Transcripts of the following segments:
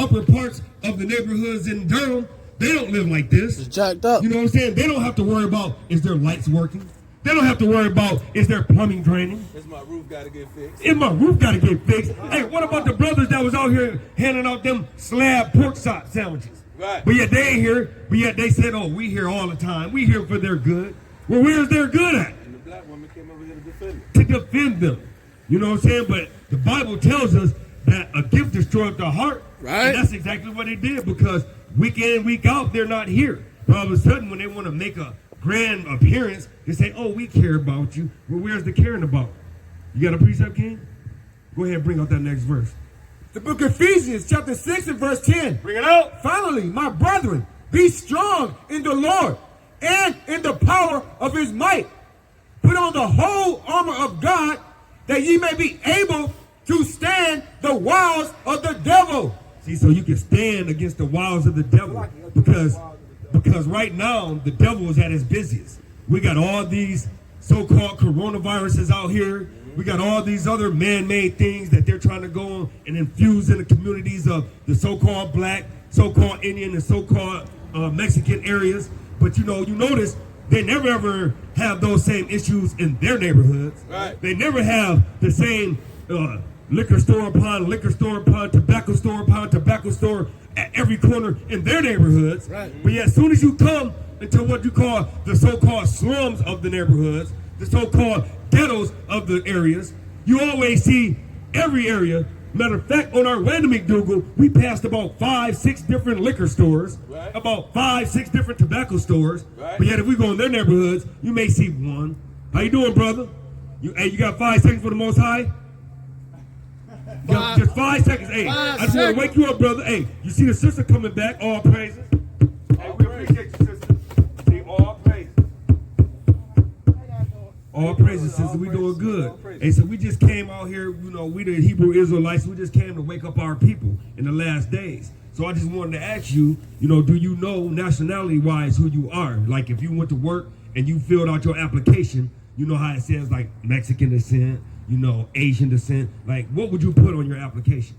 upper parts of the neighborhoods in Durham, they don't live like this. It's jacked up. You know what I'm saying? They don't have to worry about, is their lights working? They don't have to worry about, is their plumbing draining? Is my roof got to get fixed? Is my roof got to get fixed? Hey, what about the brothers that was out here handing out them slab pork chop sandwiches? Right. But yet they ain't here, but yet they said, oh, we here all the time. We here for their good. Well, where's their good at? And the black woman came over here to defend them. To defend them. You know what I'm saying? But the Bible tells us that a gift destroys the heart. Right. And that's exactly what they did, because week in, week out, they're not here. But all of a sudden, when they want to make a grand appearance, they say, oh, we care about you. Well, where's the caring about? You got a precept, King? Go ahead and bring out that next verse. The book of Ephesians, chapter 6 and verse 10. Bring it out. Finally, my brethren, be strong in the Lord and in the power of his might. Put on the whole armor of God, that ye may be able to stand the wiles of the devil. See, so you can stand against the wiles of the devil, because right now the devil is at his busiest. We got all these so-called coronaviruses out here. We got all these other man-made things that they're trying to go on and infuse in the communities of the so-called black, so-called Indian, and so-called Mexican areas. But you notice they never ever have those same issues in their neighborhoods. Right. They never have the same liquor store upon liquor store upon tobacco store upon tobacco store at every corner in their neighborhoods. Right. But yet, as soon as you come into what you call the so-called slums of the neighborhoods, the so-called ghettos of the areas, you always see every area. Matter of fact, on our way to McDougal, we passed about 5-6 different liquor stores, right, about 5-6 different tobacco stores. Right. But yet, if we go in their neighborhoods, you may see one. How you doing, brother? You got 5 seconds for the Most High? Just 5 seconds. Hey, I just want to wake you up, brother. Hey, you see the sister coming back? All praises. Hey, we appreciate you, sister. See, all praises. All praises, sister. We doing good. Hey, so we just came out here, we the Hebrew Israelites, we just came to wake up our people in the last days. So I just wanted to ask you, do you know nationality-wise who you are? Like if you went to work and you filled out your application, you know how it says like Mexican descent, Asian descent. Like what would you put on your application?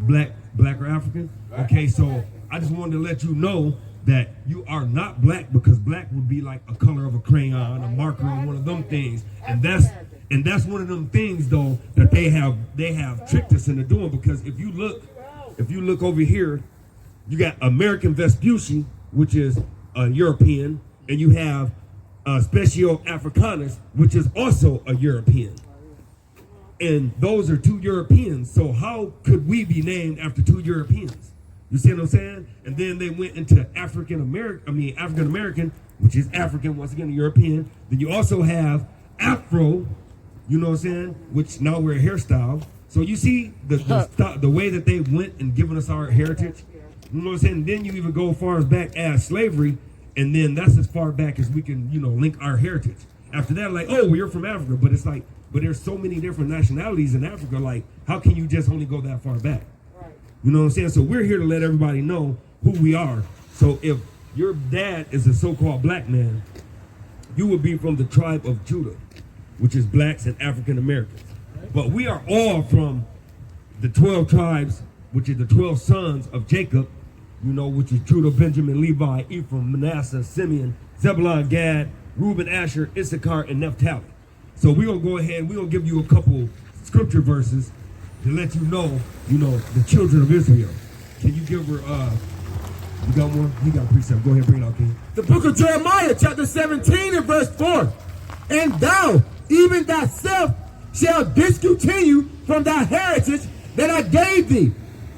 Black or African? Okay, so I just wanted to let you know that you are not black, because black would be like a color of a crayon, a marker, or one of them things. And that's one of them things though that they have tricked us into doing, because if you look over here, you got American Vespucci, which is a European, and you have Specio Africanus, which is also a European. And those are 2 Europeans, so how could we be named after 2 Europeans? You see what I'm saying? And then they went into African American, which is African, once again, a European. Then you also have Afro, you know what I'm saying? Which now we're a hairstyle. So you see the way that they went and given us our heritage. You know what I'm saying? And then you even go as far as back as slavery, and then that's as far back as we can, link our heritage. After that, like, oh, well, you're from Africa, but it's like, but there's so many different nationalities in Africa. Like, how can you just only go that far back? You know what I'm saying? So we're here to let everybody know who we are. So if your dad is a so-called black man, you would be from the tribe of Judah, which is blacks and African Americans. But we are all from the 12 tribes, which is the 12 sons of Jacob, which is Judah, Benjamin, Levi, Ephraim, Manasseh, Simeon, Zebulun, Gad, Reuben, Asher, Issachar, and Naphtali. So we're going to go ahead and we're going to give you a couple scripture verses to let you know, the children of Israel. Can you give her, you got one? You got a precept. Go ahead, bring it out, King. The book of Jeremiah, chapter 17 and verse 4. And thou, even thyself, shall discontinue from thy heritage that I gave thee.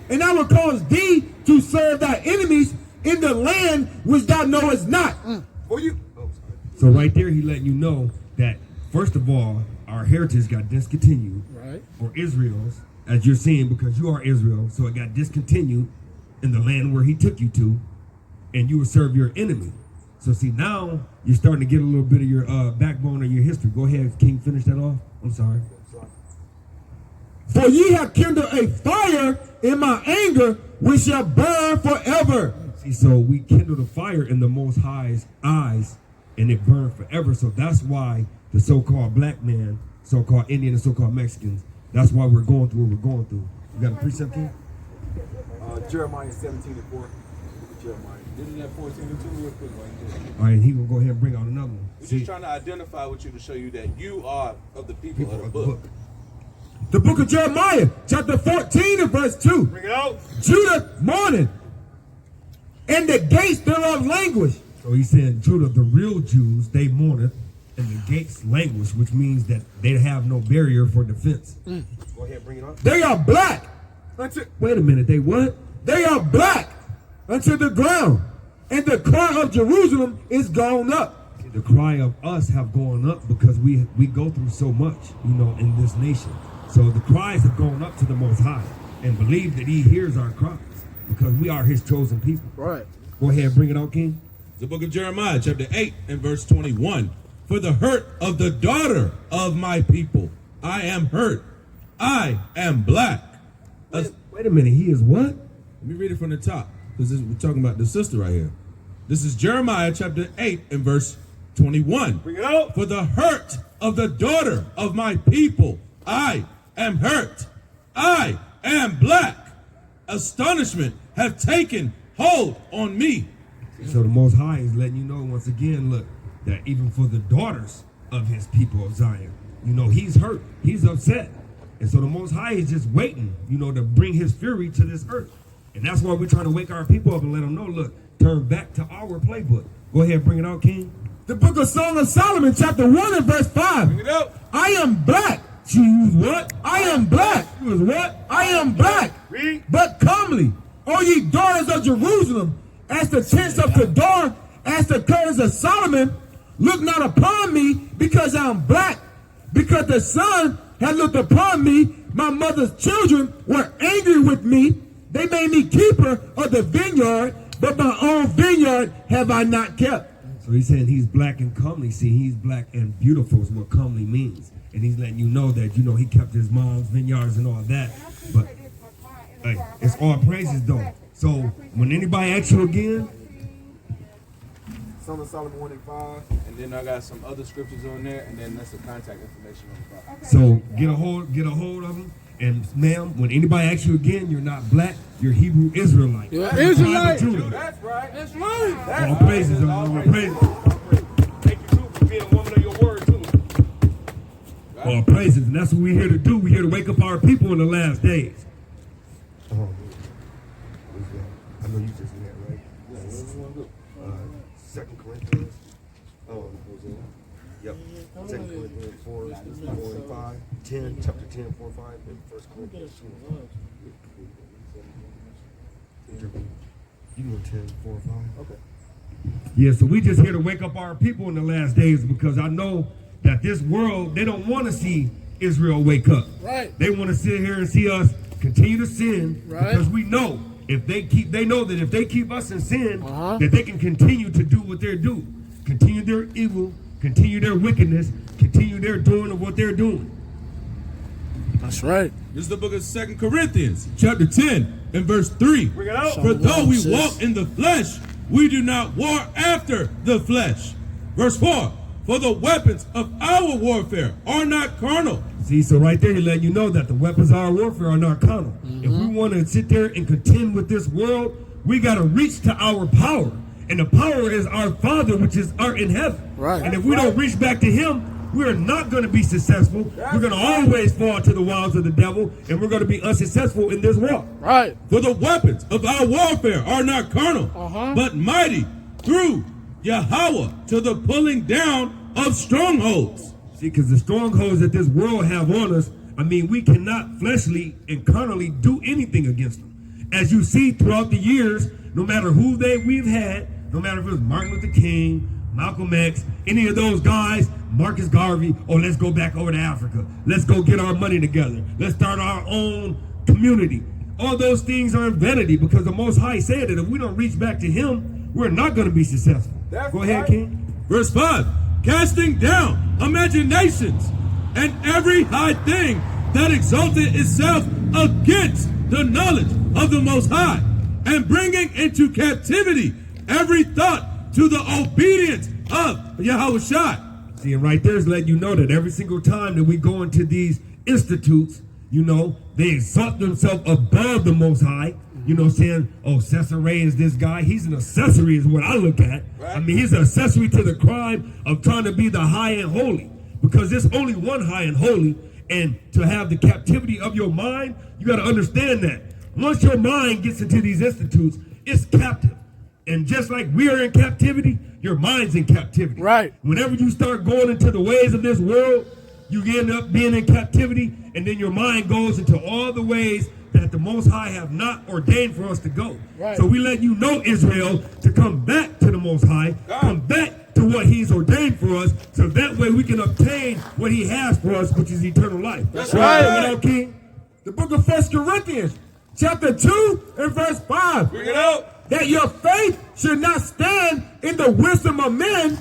And I will cause thee to serve thy enemies in the land which thou knowest not. For you. So right there, he letting you know that, first of all, our heritage got discontinued. Right. For Israel's, as you're seeing, because you are Israel, so it got discontinued in the land where he took you to, and you will serve your enemy. So see, now you're starting to get a little bit of your backbone of your history. Go ahead, King, finish that off. I'm sorry. For ye have kindled a fire in my anger, which shall burn forever. See, so we kindled a fire in the Most High's eyes, and it burned forever. So that's why the so-called black man, so-called Indian, and so-called Mexicans, that's why we're going through what we're going through. You got a precept here? Jeremiah 17:4. Book of Jeremiah. This is that 14 and 2 real quick right there. All right, he gonna go ahead and bring out another one. We're See, just trying to identify with you to show you that you are of the people people of the of the book. book. The book of Jeremiah, chapter 14 and verse 2. Bring it out. Judah mourneth, and the gates thereof languish. So he's saying Judah, the real Jews, they mourneth, and the gates languish, which means that they have no barrier for defense. Go ahead, bring it up. They are black. Wait a minute, they what? They are black unto the ground, and the cry of Jerusalem is gone up. The cry of us have gone up because we go through so much, in this nation. So the cries have gone up to the Most High, and believe that He hears our cries because we are His chosen people. Right. Go ahead and bring it out, King. The book of Jeremiah, chapter 8 and verse 21. For the hurt of the daughter of my people, I am hurt. I am black. Wait a minute, he is what? Let me read it from the top, because we're talking about the sister right here. This is Jeremiah chapter 8 and verse 21. Bring it out. For the hurt of the daughter of my people, I am hurt. I am black. Astonishment have taken hold on me. So the Most High is letting you know once again, look, that even for the daughters of His people of Zion, He's hurt. He's upset. And so the Most High is just waiting, to bring His fury to this earth. And that's why we're trying to wake our people up and let them know, look, turn back to our playbook. Go ahead, bring it out, King. The book of Song of Solomon, chapter 1 and verse 5. Bring it out. I am black. Choose what? I am black. Choose what? I am black. Read. But comely, O ye daughters of Jerusalem, as the tents of Kedar, as the curtains of Solomon, look not upon me because I am black, because the sun had looked upon me. My mother's children were angry with me. They made me keeper of the vineyard, but my own vineyard have I not kept. So he's saying he's black and comely. See, he's black and beautiful is what comely means. And he's letting you know that, he kept his mom's vineyards and all that. But hey, it's all praises though. So when anybody asks you again, Song of Solomon 1 and 5. And then I got some other scriptures on there, and then that's the contact information on the bottom. so get a hold of them. And ma'am, when anybody asks you again, you're not black, you're Hebrew Israelite. You're Tribe of Israelite. Judah. That's right. That's right. All praises, all praises. Thank you, too, for being a woman of your word, too. All praises, and that's what we're here to do. We're here to wake up our people in the last days. I know you just met, right? Second Corinthians. Yep. 2 Corinthians 4 and 5. 10, chapter 10, 4, 5, and 1 Corinthians 2. You know 10, 4, 5. Okay. Yeah, so we just here to wake up our people in the last days because I know that this world, they don't want to see Israel wake up. Right. They want to sit here and see us continue to sin because we know they know that if they keep us in sin, that they can continue to do what they're doing, continue their evil, continue their wickedness, continue their doing of what they're doing. That's right. This is the book of 2 Corinthians, chapter 10 and verse 3. Bring it out. For though we walk in the flesh, we do not war after the flesh. Verse 4. For the weapons of our warfare are not carnal. See, so right there, he's letting you know that the weapons of our warfare are not carnal. If we want to sit there and contend with this world, we got to reach to our power. And the power is our Father, which is art in heaven. Right. And if we don't reach back to Him, we're not going to be successful. We're going to always fall to the wiles of the devil, and we're going to be unsuccessful in this walk. Right. For the weapons of our warfare are not carnal, but mighty through YAHAWAH to the pulling down of strongholds. See, because the strongholds that this world have on us, we cannot fleshly and carnally do anything against them. As you see throughout the years, no matter who we've had, no matter if it was Martin Luther King, Malcolm X, any of those guys, Marcus Garvey, let's go back over to Africa. Let's go get our money together. Let's start our own community. All those things are in vanity because the Most High said that if we don't reach back to Him, we're not going to be successful. Go ahead, King. Verse 5. Casting down imaginations and every high thing that exalted itself against the knowledge of the Most High, and bringing into captivity every thought to the obedience of YAHAWAH. See, and right there is letting you know that every single time that we go into these institutes, they exalt themselves above the Most High, You know what I'm saying? Oh, Caesarea is this guy. He's an accessory is what I look at. Right. I mean, he's an accessory to the crime of trying to be the high and holy. Because there's only one high and holy. And to have the captivity of your mind, you got to understand that. Once your mind gets into these institutes, it's captive. And just like we are in captivity, your mind's in captivity. Right. Whenever you start going into the ways of this world, you end up being in captivity, and then your mind goes into all the ways that the Most High have not ordained for us to go. Right. So we let you know, Israel, to come back to the Most High, come back to what He's ordained for us, so that way we can obtain what He has for us, which is eternal life. That's right. You know, King? The book of 1 Corinthians, chapter 2 and verse 5. Bring it out. That your faith should not stand in the wisdom of men,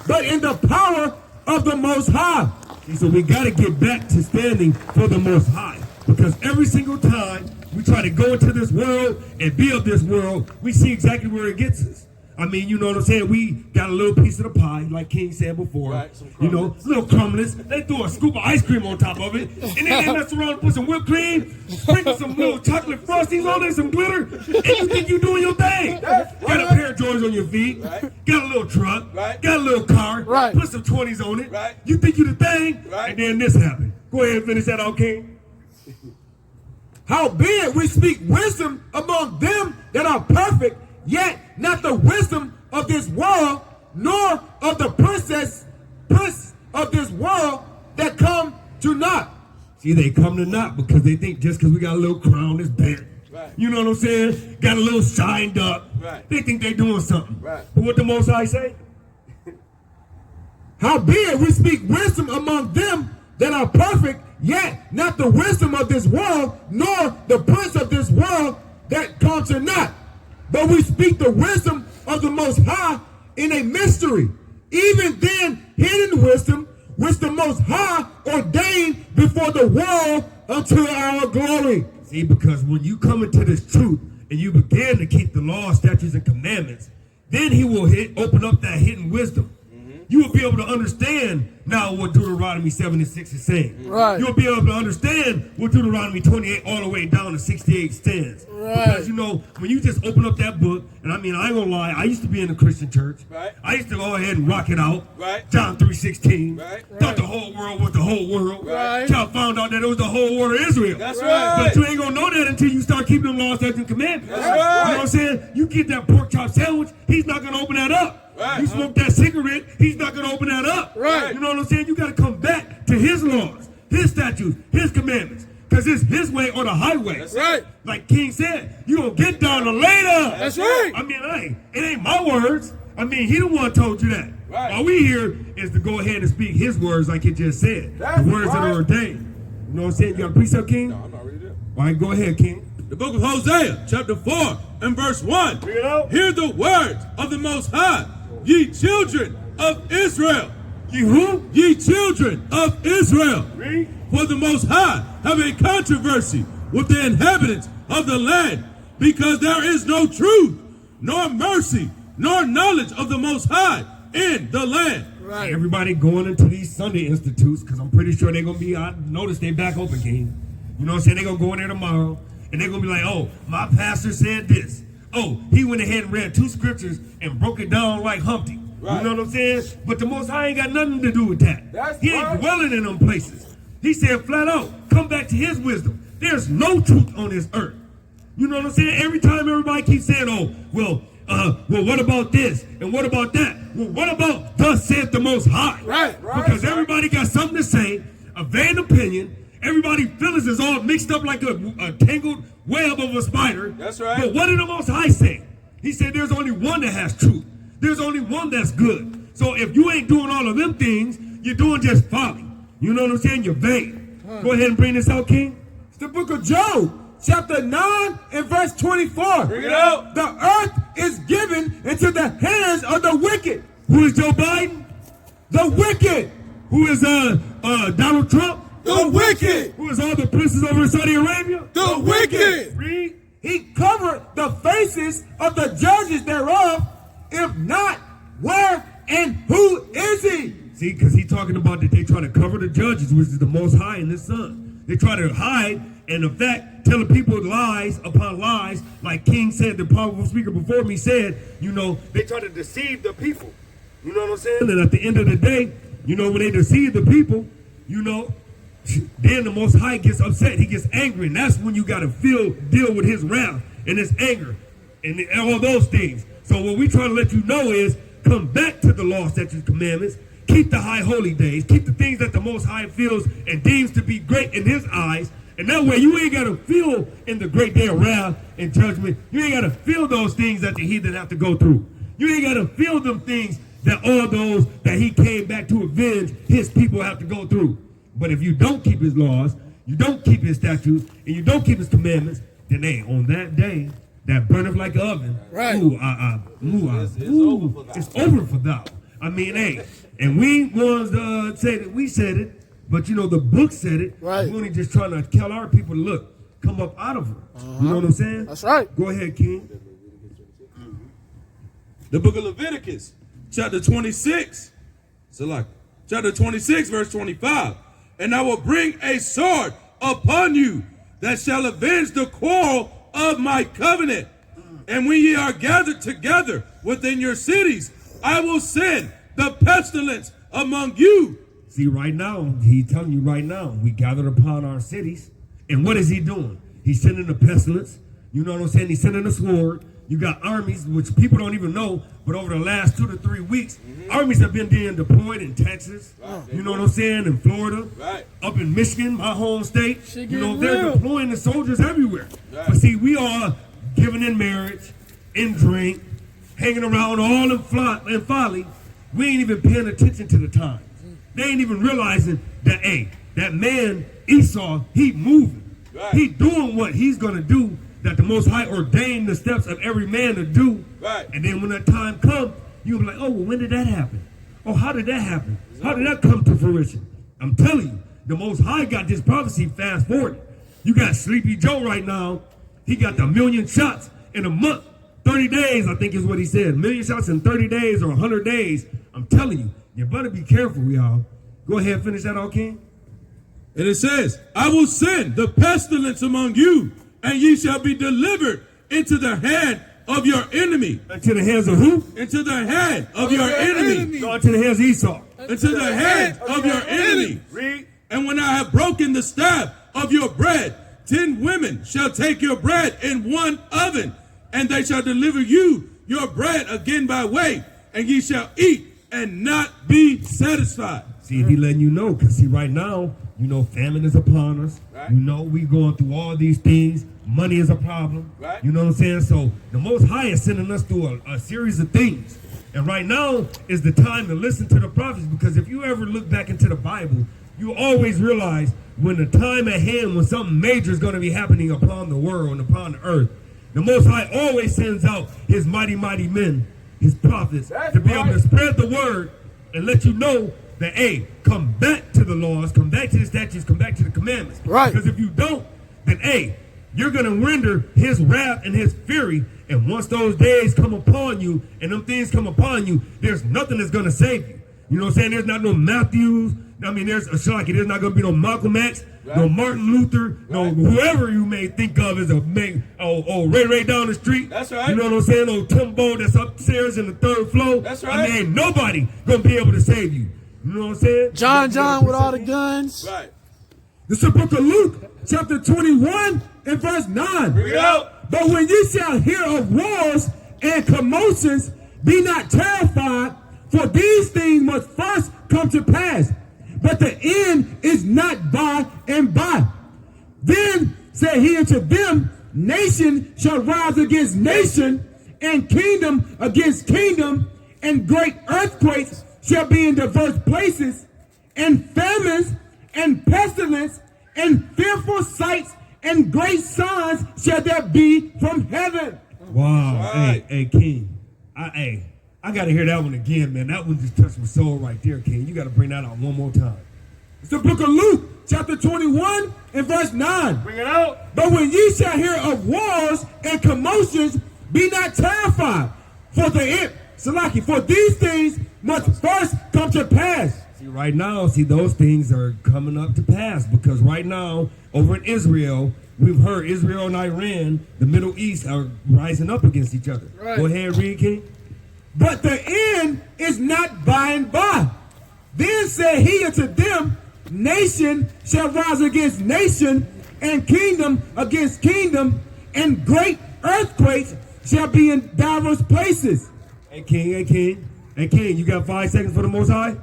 but in the power of the Most High. See, so we got to get back to standing for the Most High. Because every single time we try to go into this world and be of this world, we see exactly where it gets us. I mean, you know what I'm saying? We got a little piece of the pie, like King said before. Right, some you know, little crumblets. They threw a scoop of ice cream on top of it. And then they mess around and put some whipped cream, sprinkle some little chocolate frosties on there, some glitter. And you think you doing your thing. Got a pair of Jordans on your feet. Right. Got a little truck. Right. Got a little car. Right. Put some 20s on it. Right. You think you the thing. Right. And then this happened. Go ahead and finish that out, King. Howbeit we speak wisdom among them that are perfect, yet not the wisdom of this world, nor of the prince of this world that come to naught. See, they come to naught because they think just because we got a little crown that's bent. Right. You know what I'm saying? Got a little shined up. Right. They think they doing something. Right. But what the Most High say? Howbeit we speak wisdom among them that are perfect, yet not the wisdom of this world, nor the prince of this world that come to naught. But we speak the wisdom of the Most High in a mystery, even then hidden wisdom, which the Most High ordained before the world unto our glory. See, because when you come into this truth and you begin to keep the law, statutes, and commandments, then He will open up that hidden wisdom. You will be able to understand now what Deuteronomy 7 and 6 is saying. Right. You'll be able to understand what Deuteronomy 28 all the way down to 68 stands. Right. Because, you know, when you just open up that book, and I mean, I ain't gonna lie, I used to be in a Christian church. Right. I used to go ahead and rock it out. Right. John 3:16. Right. Thought the whole world was the whole world. Right. Y'all found out that it was the whole world of Israel. That's right. But you ain't gonna know that until you start keeping the laws, statutes, and commandments. That's right. You know what I'm saying? You get that pork chop sandwich, He's not gonna open that up. Right. You smoke that cigarette, He's not going to open that up. Right. You know what I'm saying? You got to come back to His laws, His statutes, His commandments. Because it's His way or the highway. That's Right. Like King said, you going to get down to later. That's right. I mean, it ain't my words. I mean, He the one told you that. Right. All we here is to go ahead and speak His words like it just said. That's the words that right. are ordained. You know what I'm saying? You got a precept, King? No, I'm not ready there. All right, go ahead, King. The book of Hosea, chapter 4 and verse 1. Bring it out. Hear the words of the Most High, ye children of Israel. You who? Ye children of Israel. Read. For the Most High have a controversy with the inhabitants of the land, because there is no truth, nor mercy, nor knowledge of the Most High in the land. Right. Everybody going into these Sunday institutes, because I'm pretty sure they're going to be, I noticed they back open, King. You know what I'm saying? They're going to go in there tomorrow, and they're going to be like, oh, my pastor said this. Oh, he went ahead and read 2 scriptures and broke it down like Humpty. Right. You know what I'm saying? But the Most High ain't got nothing to do with that. That's He ain't right. dwelling in them places. He said flat out, come back to His wisdom. There's no truth on this earth. You know what I'm saying? Every time everybody keeps saying, oh, well, what about this? And what about that? Well, what about thus saith the Most High? Right. Because everybody got something to say, a vain opinion. Everybody's feelings is all mixed up like a tangled web of a spider. That's right. But what did the Most High say? He said there's only one that has truth. There's only one that's good. So if you ain't doing all of them things, you're doing just folly. You know what I'm saying? You're vain. Go ahead and bring this out, King. It's the book of Job, chapter 9 and verse 24. Bring it out. The earth is given into the hands of the wicked. Who is Joe Biden? The wicked. Who is Donald Trump? The wicked. Who is all the princes over in Saudi Arabia? The wicked. Read. He covered the faces of the judges thereof. If not, where and who is he? See, because he's talking about that they try to cover the judges, which is the Most High and His Son. They try to hide And in fact, telling people lies upon lies, like King said, the powerful speaker before me said, you know, they try to deceive the people. You know what I'm saying? And at the end of the day, you know, when they deceive the people, you know, then the Most High gets upset. He gets angry. And that's when you got to deal with his wrath and his anger and all those things. So what we try to let you know is come back to the law, statutes, commandments. Keep the high holy days. Keep the things that the Most High feels and deems to be great in his eyes. And that way you ain't got to feel in the great day of wrath and judgment. You ain't got to feel those things that the heathen have to go through. You ain't got to feel them things that all those that he came back to avenge his people have to go through. But if you don't keep his laws, you don't keep his statutes, and you don't keep his commandments, then hey, on that day, that burneth like an oven, Right. It's over for thou. I mean, hey, and we ain't ones to say that we said it, but you know, the book said it. Right. We're only just trying to tell our people to look, come up out of her. You know what I'm saying? That's right. Go ahead, King. The book of Leviticus, chapter 26. Chapter 26, verse 25. And I will bring a sword upon you that shall avenge the quarrel of my covenant. And when ye are gathered together within your cities, I will send the pestilence among you. See, right now, he's telling you right now, we gathered upon our cities. And what is he doing? He's sending the pestilence. You know what I'm saying? He's sending the sword. You got armies, which people don't even know, but over the last 2 to 3 weeks, armies have been being deployed in Texas, you know what I'm saying, in Florida, up in Michigan, my home state. You know, they're deploying the soldiers everywhere. But see, we are giving in marriage, in drink, hanging around all in folly. We ain't even paying attention to the times. They ain't even realizing that, hey, that man, Esau, he moving. He doing what he's going to do, that the Most High ordained the steps of every man to do. And then when that time comes, you'll be like, oh, well, when did that happen? Oh, how did that happen? How did that come to fruition? I'm telling you, the Most High got this prophecy fast forward. You got Sleepy Joe right now. He got the 1,000,000 shots in a month. 30 days, I think is what he said. 1,000,000 shots in 30 days or 100 days. I'm telling you, you better be careful, y'all. Go ahead, finish that all, King. And it says, I will send the pestilence among you, and ye shall be delivered into the hand of your enemy. Into the hands of who? Into the hand of your enemy. Go into the hands of Esau. Into the hand of your enemy. Read. And when I have broken the staff of your bread, 10 women shall take your bread in one oven, and they shall deliver you your bread again by weight, and ye shall eat and not be satisfied. See, he letting you know, because see, right now, you know, famine is upon us. You know, we going through all these things. Money is a problem. You know what I'm saying? So the Most High is sending us through a series of things. And right now is the time to listen to the prophets, because if you ever look back into the Bible, you always realize when the time at hand, when something major is going to be happening upon the world and upon the earth, the Most High always sends out his mighty, mighty men, his prophets, to be able to spread the word and let you know that, hey, come back to the laws, come back to the statutes, come back to the commandments. Right. Because if you don't, then, hey, you're going to render his wrath and his fury. And once those days come upon you and them things come upon you, there's nothing that's going to save you. You know what I'm saying? There's not no Matthews. I mean, there's a Shocky. There's not going to be no Malcolm X, no Martin Luther, no whoever you may think of as a Ray down the street. That's right. You know what I'm saying? Old Timbo that's upstairs in the 3rd floor. That's right. I mean, ain't nobody going to be able to save you. You know what I'm saying? John with all the guns. Right. This is the book of Luke, chapter 21 and verse 9. Bring it out. But when ye shall hear of wars and commotions, be not terrified, for these things must first come to pass. But the end is not by and by. Then said he unto them, nation shall rise against nation, and kingdom against kingdom, and great earthquakes shall be in diverse places, and famines, and pestilence, and fearful sights, and great signs shall there be from heaven. Wow. Right. Hey, King. I got to hear that one again, man. That one just touched my soul right there, King. You got to bring that out one more time. It's the book of Luke, chapter 21 and verse 9. Bring it out. But when ye shall hear of wars and commotions, be not terrified, for these things must first come to pass. See, right now, see, those things are coming up to pass because right now, over in Israel, we've heard Israel and Iran, the Middle East, are rising up against each other. Right. Go ahead, read, King. But the end is not by and by. Then said he unto them, nation shall rise against nation, and kingdom against kingdom, and great earthquakes shall be in diverse places. Hey, King, you got 5 seconds for the Most High?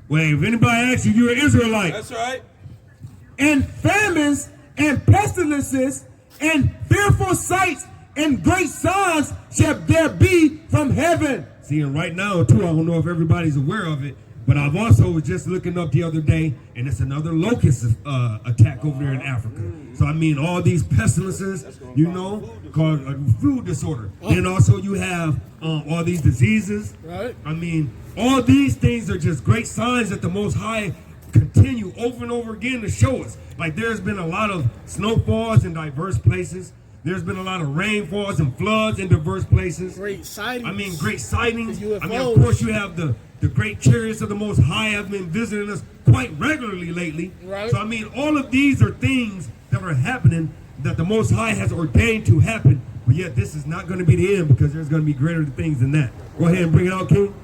Wait, if anybody asks you, you're an Israelite. That's right. And famines and pestilences and fearful sights and great signs shall there be from heaven. See, and right now, too, I don't know if everybody's aware of it, but I've also was just looking up the other day, and it's another locust attack over there in Africa. So, I mean, all these pestilences, you know, called food disorder. And also you have all these diseases. Right. I mean, all these things are just great signs that the Most High continue over and over again to show us. Like, there's been a lot of snowfalls in diverse places. There's been a lot of rainfalls and floods in diverse places. Great sightings. I mean, great sightings. The I mean, of UFOs. course, you have the great chariots of the Most High have been visiting us quite regularly lately. Right. So, I mean, all of these are things that are happening that the Most High has ordained to happen. But yet, this is not going to be the end because there's going to be greater things than that. Go ahead and bring it out, King.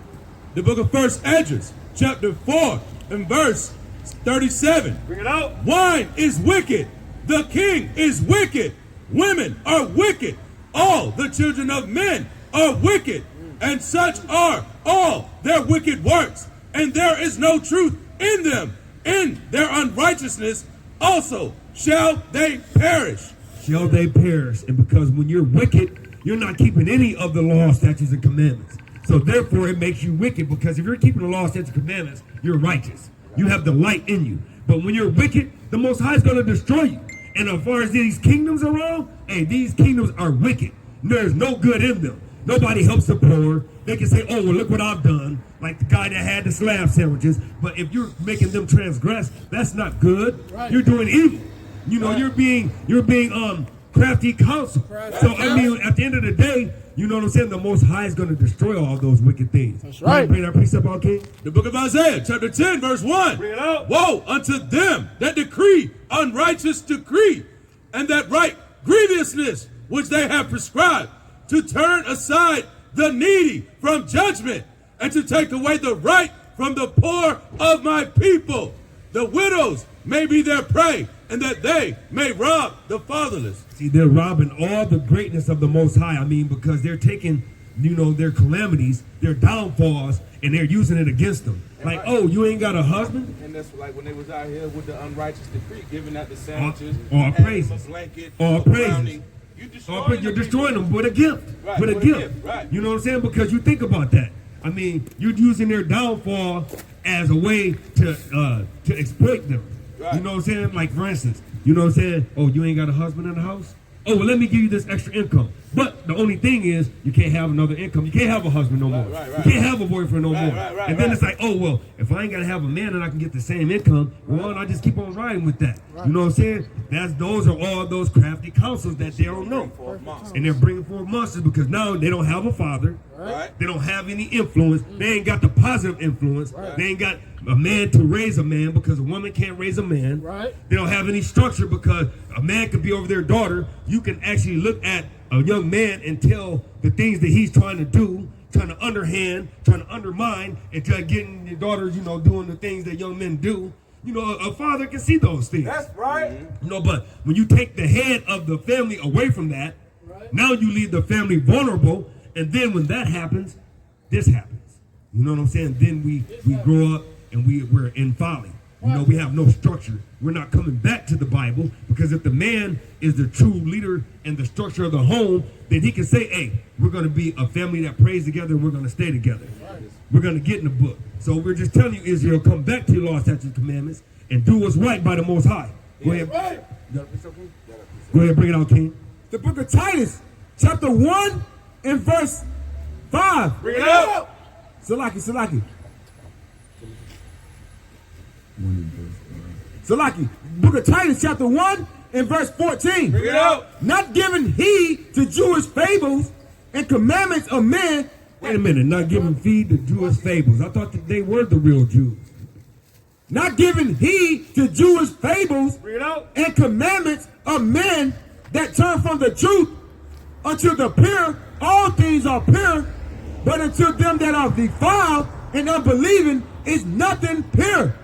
The book of 1 Esdras, chapter 4, and verse 37. Bring it out. Wine is wicked. The king is wicked. Women are wicked. All the children of men are wicked. And such are all their wicked works. And there is no truth in them. In their unrighteousness also shall they perish. Shall they perish. And because when you're wicked, you're not keeping any of the law, statutes, and commandments. So therefore it makes you wicked, because if you're keeping the law, statutes, and commandments, you're righteous. You have the light in you. But when you're wicked, the Most High is going to destroy you. And as far as these kingdoms around, hey, these kingdoms are wicked. There's no good in them. Nobody helps the poor. They can say, oh, well, look what I've done. Like the guy that had the slab sandwiches. But if you're making them transgress, that's not good. Right. You're doing evil. You know, Right. you're being crafty counsel. Crafty So, I mean, at the end of the day, you know what I'm saying? The Most High is going to destroy all those wicked things. That's right. Bring that precept out, King. The book of Isaiah, chapter 10, verse 1. Bring it out. Woe unto them that decree unrighteous decree, and that write grievousness which they have prescribed, to turn aside the needy from judgment, and to take away the right from the poor of my people. The widows may be their prey, and that they may rob the fatherless. See, they're robbing all the greatness of the Most High. I mean, because they're taking, you know, their calamities, their downfalls, and they're using it against them. Like, oh, you ain't got a husband? And that's like when they was out here with the unrighteous decree, giving out the sandwiches, All having praises. a blanket, All a praises. brownie. You're You're destroying them with a gift. Right, with a with a gift. gift, right. You know what I'm saying? Because you think about that. I mean, you're using their downfall as a way to exploit them. Right. You know what I'm saying? Like, for instance, you know what I'm saying? Oh, you ain't got a husband in the house? Oh, well, let me give you this extra income. But the only thing is, you can't have another income. You can't have a husband no more. right, you can't have a boyfriend no more. right, and then right. it's like, oh, well, if I ain't got to have a man and I can get the same income, well, I just keep on riding with that. You know what I'm saying? Those are all those crafty counsels that they don't know. And they're bringing forth monsters because now they don't have a father. Right. They don't have any influence. They ain't got the positive influence. They ain't got a man to raise a man because a woman can't raise a man. Right. They don't have any structure because a man could be over their daughter. You can actually look at a young man and tell the things that he's trying to do, trying to underhand, trying to undermine, and try getting your daughters, you know, doing the things that young men do. You know, a father can see those things. That's right. You know, but when you take the head of the family away from that, now you leave the family vulnerable, and then when that happens, this happens. You know what I'm saying? Then we grow up and we're in folly. You know, we have no structure. We're not coming back to the Bible, because if the man is the true leader and the structure of the home, then he can say, hey, we're going to be a family that prays together and we're going to stay together. We're going to get in the book. So we're just telling you, Israel, come back to your law, statutes, and commandments and do what's right by the Most High. Go ahead. Go ahead, bring it out, King. The book of Titus, chapter 1 and verse 5. Bring it out. Salaki. Book of Titus, chapter 1 and verse 14. Bring it out. Not giving heed to Jewish fables and commandments of men. Wait a minute, not giving feed to Jewish fables. I thought that they were the real Jews. not giving heed to Jewish fables Bring it out. and commandments of men that turn from the truth. Unto the pure, all things are pure, but unto them that are defiled and unbelieving is nothing pure.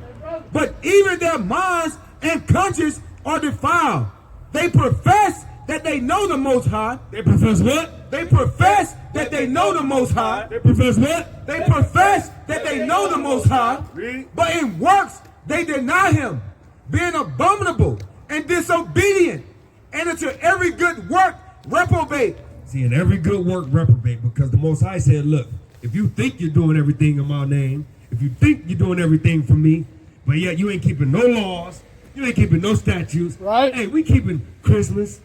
But even their minds and conscience are defiled. They profess that they know the Most High. They profess what? They profess that they know the Most High. They profess what? They profess that they know the Most High, but in works they deny him, being abominable and disobedient, and unto every good work reprobate. See, in every good work reprobate, because the Most High said, look, if you think you're doing everything in my name, if you think you're doing everything for me, but yet you ain't keeping no laws, you ain't keeping no statutes. Right. Hey, we keeping Christmas.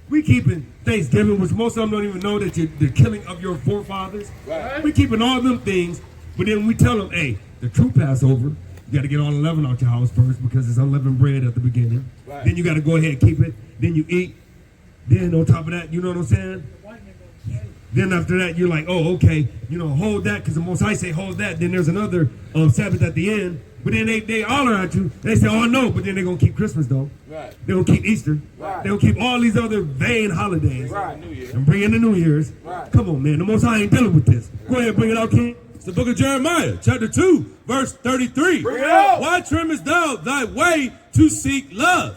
We keeping Thanksgiving, which most of them don't even know that you're the killing of your forefathers. Right. We keeping all them things, but then we tell them, hey, the true Passover, you got to get all 11 out your house first because it's unleavened bread at the beginning. Right. Then you got to go ahead and keep it. Then you eat. Then on top of that, you know what I'm saying? Then after that, you're like, oh, okay, hold that, because the Most High say hold that. Then there's another Sabbath at the end. But then they holler at you. They say, oh, no, but then they're going to keep Christmas, though. Right. They're going to keep Easter. Right. They're going to keep all these other vain holidays. Right. New Year. And bring in the New Year's. Right. Come on, man. The Most High ain't dealing with this. Go ahead, bring it out, King. It's the book of Jeremiah, chapter 2, verse 33. Bring it out. Why trimmest thou thy way to seek love?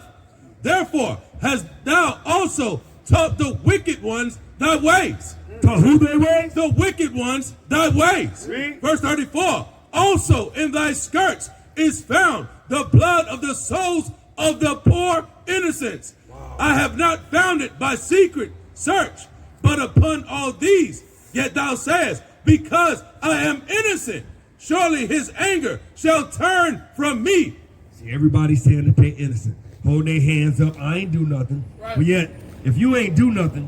Therefore hast thou also taught the wicked ones thy ways. Taught who they ways? The wicked ones thy ways. Read. Verse 34. Also in thy skirts is found the blood of the souls of the poor innocents. Wow. I have not found it by secret search, but upon all these, yet thou sayest, because I am innocent, surely his anger shall turn from me. See, everybody's saying that they're innocent. Hold their hands up. I ain't do nothing. Right. But yet, if you ain't do nothing,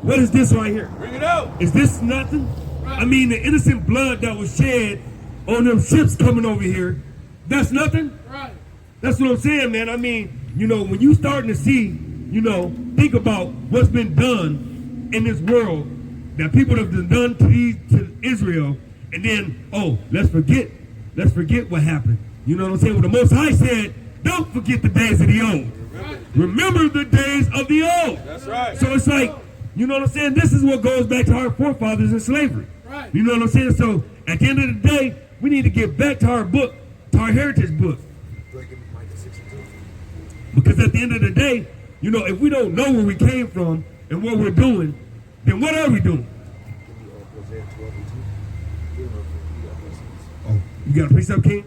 what is this right here? Bring it out. Is this nothing? Right. I mean, the innocent blood that was shed on them ships coming over here, that's nothing? Right. That's what I'm saying, man. I mean, when you starting to see, think about what's been done in this world that people have done to Israel, and then, let's forget what happened. You know what I'm saying? Well, the Most High said, don't forget the days of the old. Remember the days of the old. That's right. So it's like, you know what I'm saying? This is what goes back to our forefathers in slavery. Right. You know what I'm saying? So at the end of the day, we need to get back to our book, to our heritage book. Because at the end of the day, if we don't know where we came from and what we're doing, then what are we doing? Oh, you got a precept, King?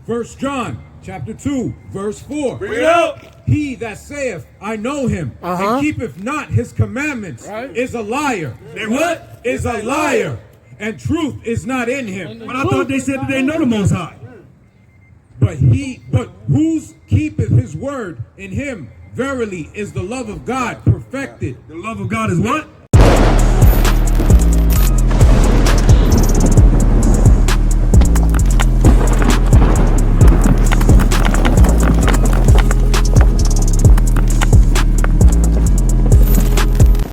1 John chapter 2, verse 4. Bring it out. He that saith, I know him, and keepeth not his commandments, Right. is a liar. They what? Is a liar, and truth is not in him. But I thought they said that they know the Most High. But whose keepeth his word, in him verily is the love of God perfected. The love of God is what?